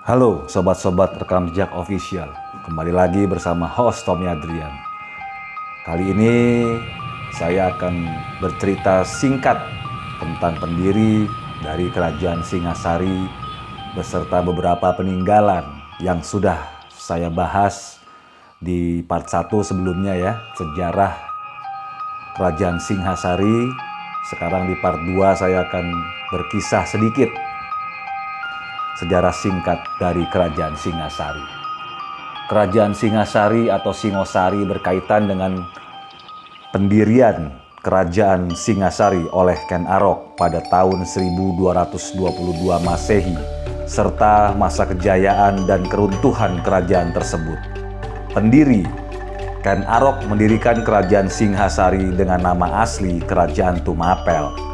Halo sobat-sobat rekam jejak official, kembali lagi bersama host Tommy Adrian. Kali ini saya akan bercerita singkat tentang pendiri dari Kerajaan Singasari beserta beberapa peninggalan yang sudah saya bahas di part 1 sebelumnya ya, sejarah Kerajaan Singasari. Sekarang di part 2 saya akan berkisah sedikit sejarah singkat dari Kerajaan Singasari. Kerajaan Singasari atau Singosari berkaitan dengan pendirian Kerajaan Singasari oleh Ken Arok pada tahun 1222 Masehi serta masa kejayaan dan keruntuhan kerajaan tersebut. Pendiri Ken Arok mendirikan Kerajaan Singasari dengan nama asli Kerajaan Tumapel.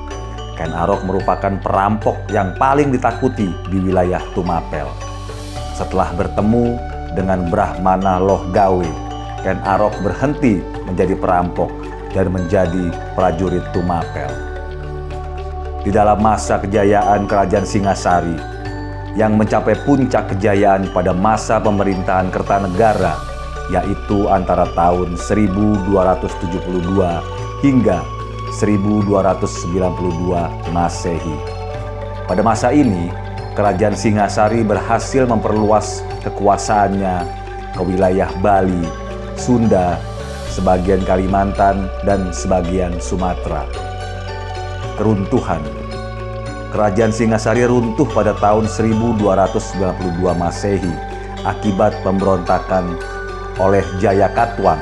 Ken Arok merupakan perampok yang paling ditakuti di wilayah Tumapel. Setelah bertemu dengan Brahmana Loh Gawe, Ken Arok berhenti menjadi perampok dan menjadi prajurit Tumapel. Di dalam masa kejayaan Kerajaan Singasari, yang mencapai puncak kejayaan pada masa pemerintahan Kertanegara, yaitu antara tahun 1272 hingga 1292 Masehi. Pada masa ini, Kerajaan Singasari berhasil memperluas kekuasaannya ke wilayah Bali, Sunda, sebagian Kalimantan, dan sebagian Sumatera. Keruntuhan Kerajaan Singasari runtuh pada tahun 1292 Masehi akibat pemberontakan oleh Jayakatwang.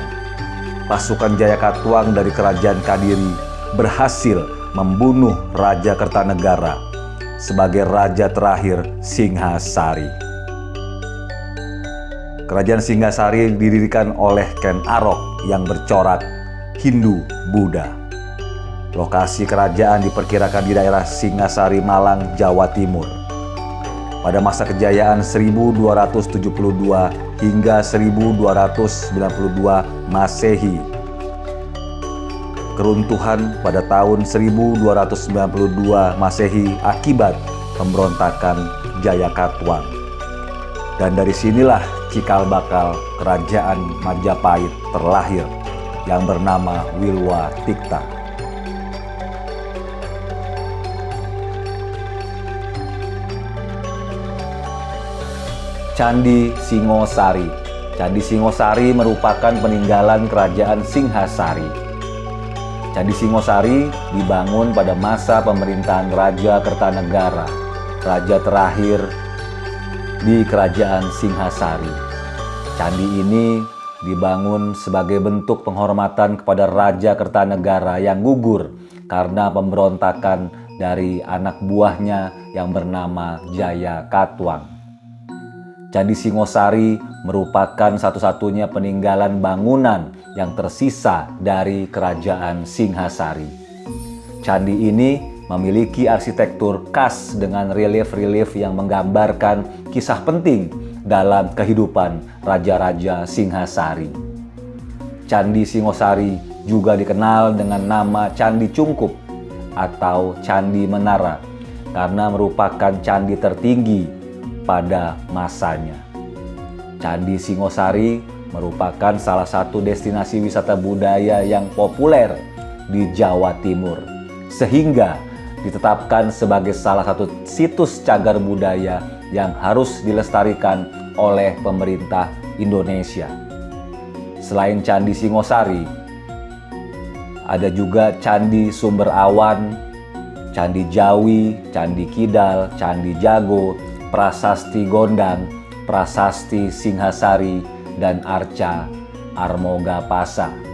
Pasukan Jayakatwang dari Kerajaan Kadiri berhasil membunuh Raja Kertanegara sebagai raja terakhir Singasari. Kerajaan Singasari didirikan oleh Ken Arok yang bercorak Hindu-Buddha. Lokasi kerajaan diperkirakan di daerah Singasari, Malang, Jawa Timur. Pada masa kejayaan 1272 hingga 1292 Masehi. Keruntuhan pada tahun 1292 Masehi akibat pemberontakan Jayakatwang. Dan dari sinilah cikal bakal Kerajaan Majapahit terlahir yang bernama Wilwatikta. Candi Singosari. Candi Singosari merupakan peninggalan Kerajaan Singhasari. Candi Singosari dibangun pada masa pemerintahan Raja Kertanegara, raja terakhir di Kerajaan Singhasari. Candi ini dibangun sebagai bentuk penghormatan kepada Raja Kertanegara yang gugur karena pemberontakan dari anak buahnya yang bernama Jayakatwang. Candi Singosari merupakan satu-satunya peninggalan bangunan yang tersisa dari Kerajaan Singhasari. Candi ini memiliki arsitektur khas dengan relief-relief yang menggambarkan kisah penting dalam kehidupan raja-raja Singhasari. Candi Singosari juga dikenal dengan nama Candi Cungkup atau Candi Menara karena merupakan candi tertinggi pada masanya. Candi Singosari merupakan salah satu destinasi wisata budaya yang populer di Jawa Timur, sehingga ditetapkan sebagai salah satu situs cagar budaya yang harus dilestarikan oleh pemerintah Indonesia. Selain Candi Singosari, ada juga Candi Sumber Awan, Candi Jawi, Candi Kidal, Candi Jago, Prasasti Gondang, Prasasti Singhasari, dan Arca Armogapasa.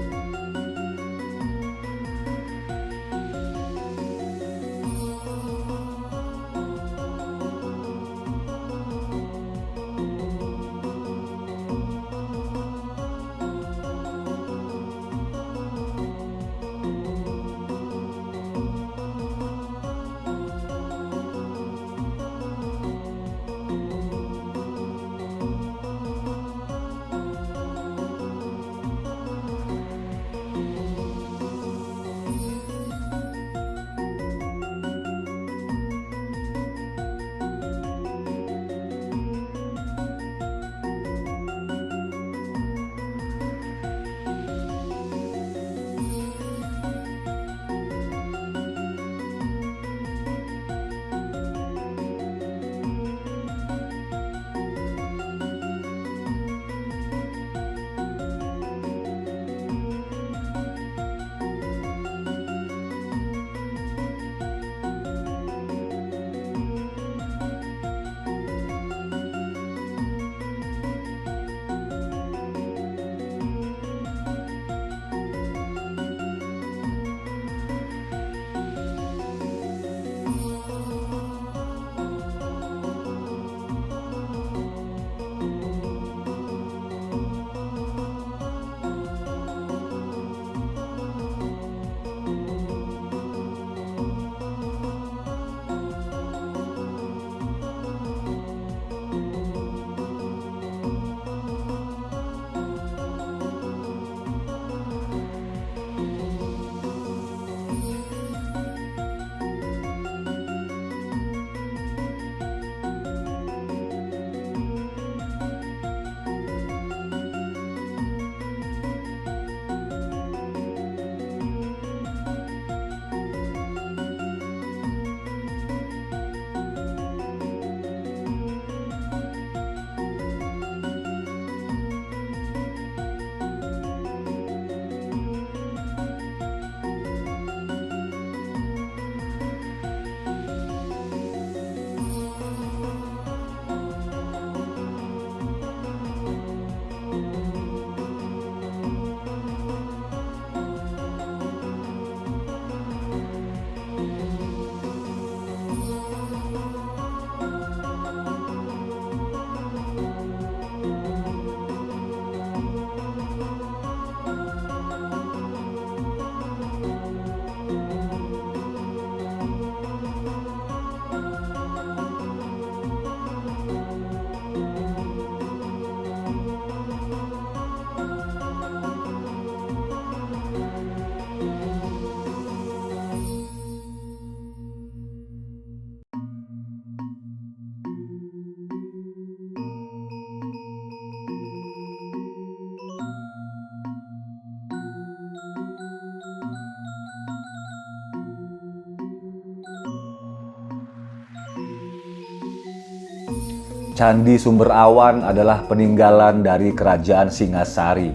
Candi Sumber Awan adalah peninggalan dari Kerajaan Singasari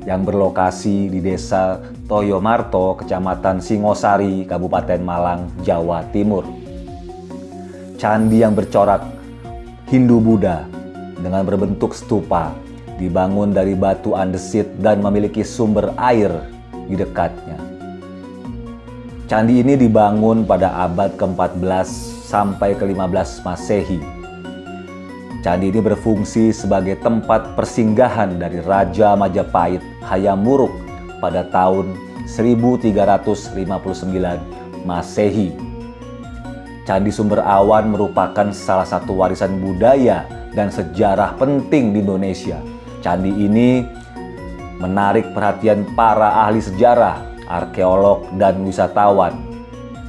yang berlokasi di Desa Toyomarto, Kecamatan Singosari, Kabupaten Malang, Jawa Timur. Candi yang bercorak Hindu-Buddha dengan berbentuk stupa dibangun dari batu andesit dan memiliki sumber air di dekatnya. Candi ini dibangun pada abad ke-14 sampai ke-15 Masehi. Candi ini berfungsi sebagai tempat persinggahan dari Raja Majapahit Hayam Wuruk pada tahun 1359 Masehi. Candi Sumber Awan merupakan salah satu warisan budaya dan sejarah penting di Indonesia. Candi ini menarik perhatian para ahli sejarah, arkeolog, dan wisatawan.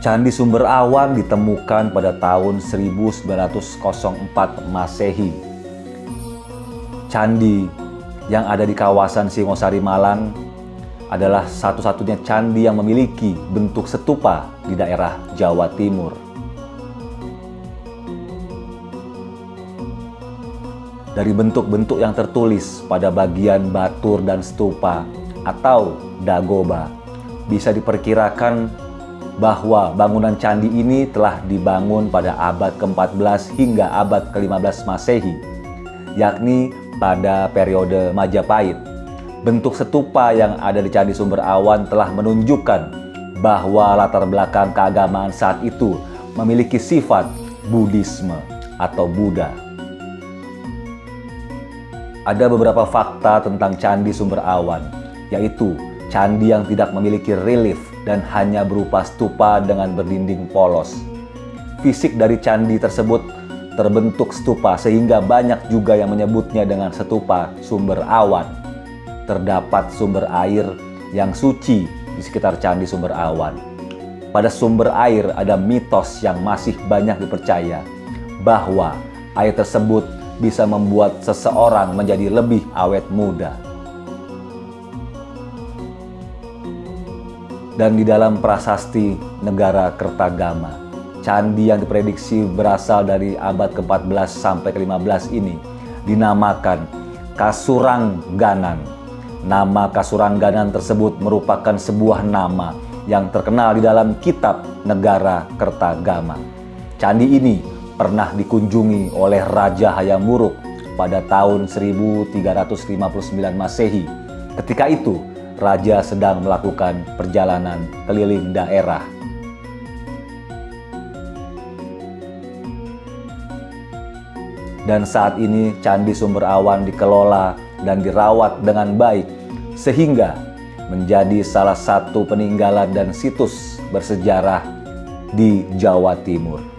Candi Sumber Awan ditemukan pada tahun 1904 Masehi. Candi yang ada di kawasan Singosari Malang adalah satu-satunya candi yang memiliki bentuk stupa di daerah Jawa Timur. Dari bentuk-bentuk yang tertulis pada bagian batur dan stupa atau dagoba, bisa diperkirakan bahwa bangunan candi ini telah dibangun pada abad ke-14 hingga abad ke-15 Masehi, yakni pada periode Majapahit. Bentuk stupa yang ada di Candi Sumber Awan telah menunjukkan bahwa latar belakang keagamaan saat itu memiliki sifat Buddhisme atau Buddha. Ada beberapa fakta tentang Candi Sumber Awan, yaitu candi yang tidak memiliki relief dan hanya berupa stupa dengan berdinding polos. Fisik dari candi tersebut terbentuk stupa sehingga banyak juga yang menyebutnya dengan stupa sumber awan. Terdapat sumber air yang suci di sekitar Candi Sumber Awan. Pada sumber air ada mitos yang masih banyak dipercaya bahwa air tersebut bisa membuat seseorang menjadi lebih awet muda. Dan di dalam prasasti negara Kertagama, candi yang diprediksi berasal dari abad ke-14 sampai ke-15 ini dinamakan Kasurangganan. Nama Kasurangganan tersebut merupakan sebuah nama yang terkenal di dalam kitab negara Kertagama. Candi ini pernah dikunjungi oleh Raja Hayam Wuruk pada tahun 1359 Masehi. Ketika itu, Raja sedang melakukan perjalanan keliling daerah. Dan saat ini Candi Sumber Awan dikelola dan dirawat dengan baik, sehingga menjadi salah satu peninggalan dan situs bersejarah di Jawa Timur.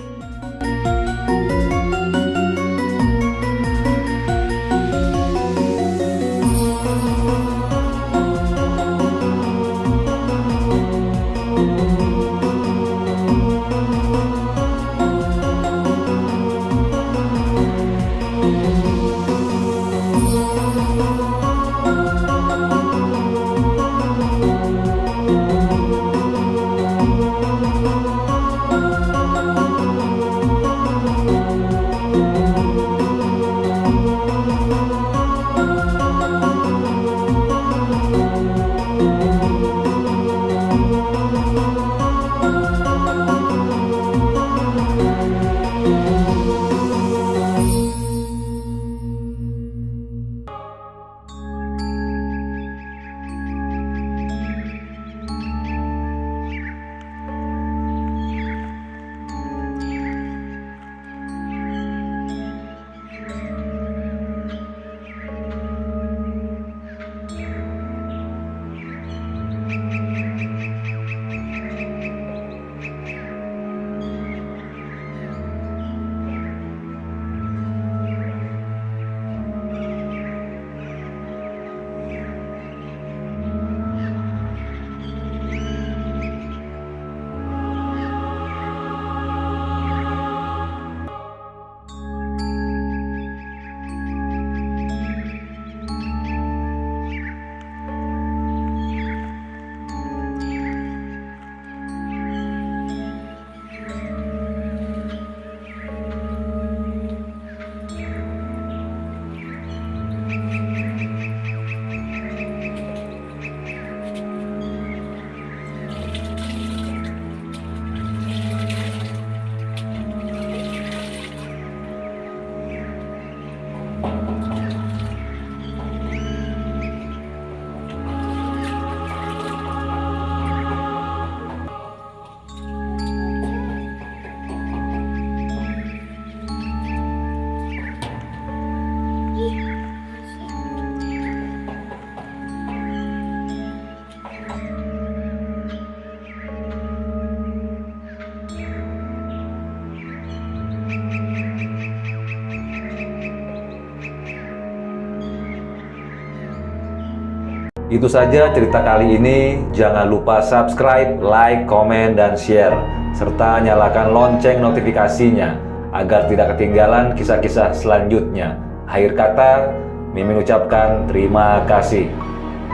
Itu saja cerita kali ini. Jangan lupa subscribe, like, komen, dan share. Serta nyalakan lonceng notifikasinya agar tidak ketinggalan kisah-kisah selanjutnya. Akhir kata, Mimin ucapkan terima kasih.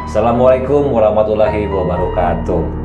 Assalamualaikum warahmatullahi wabarakatuh.